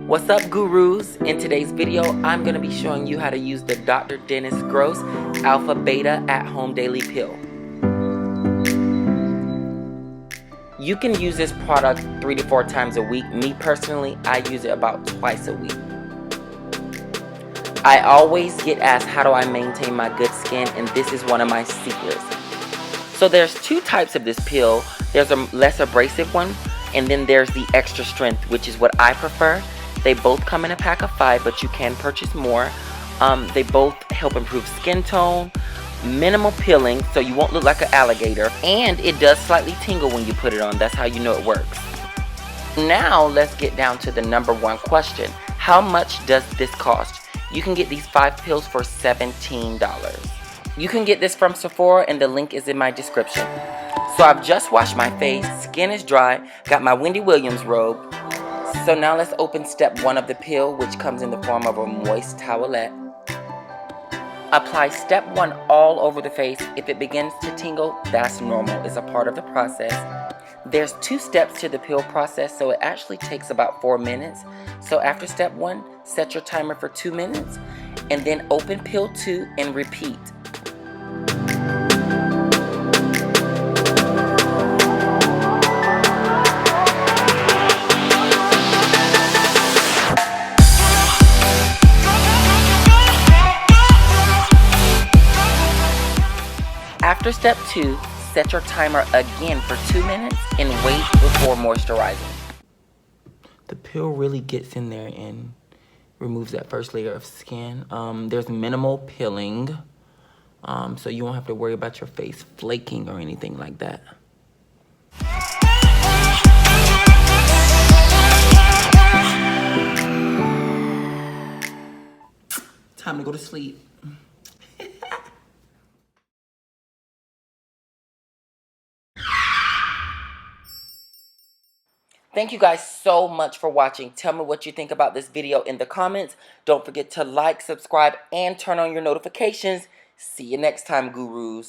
What's up, gurus? In today's video, I'm going to be showing you how to use the Dr. Dennis Gross Alpha Beta at-home daily pill. You can use this product 3 to 4 times a week. Me personally, I use it about twice a week. I always get asked how do I maintain my good skin, and this is one of my secrets. So there's 2 types of this pill. There's a less abrasive one, and then there's the extra strength, which is what I prefer. They both come in a pack of 5, but you can purchase more. They both help improve skin tone, minimal peeling, so you won't look like an alligator, and it does slightly tingle when you put it on. That's how you know it works. Now let's get down to the number 1 question. How much does this cost? You can get these 5 pills for $17. You can get this from Sephora, and the link is in my description. So I've just washed my face, skin is dry, got my Wendy Williams robe. So now let's open step 1 of the pill, which comes in the form of a moist towelette. Apply step 1 all over the face. If it begins to tingle, that's normal. It's a part of the process. There's 2 steps to the pill process, so it actually takes about 4 minutes. So after step 1, set your timer for 2 minutes, and then open pill 2 and repeat. After step 2, set your timer again for 2 minutes and wait before moisturizing. The pill really gets in there and removes that first layer of skin. There's minimal peeling, so you won't have to worry about your face flaking or anything like that. Time to go to sleep. Thank you guys so much for watching. Tell me what you think about this video in the comments. Don't forget to like, subscribe, and turn on your notifications. See you next time, gurus.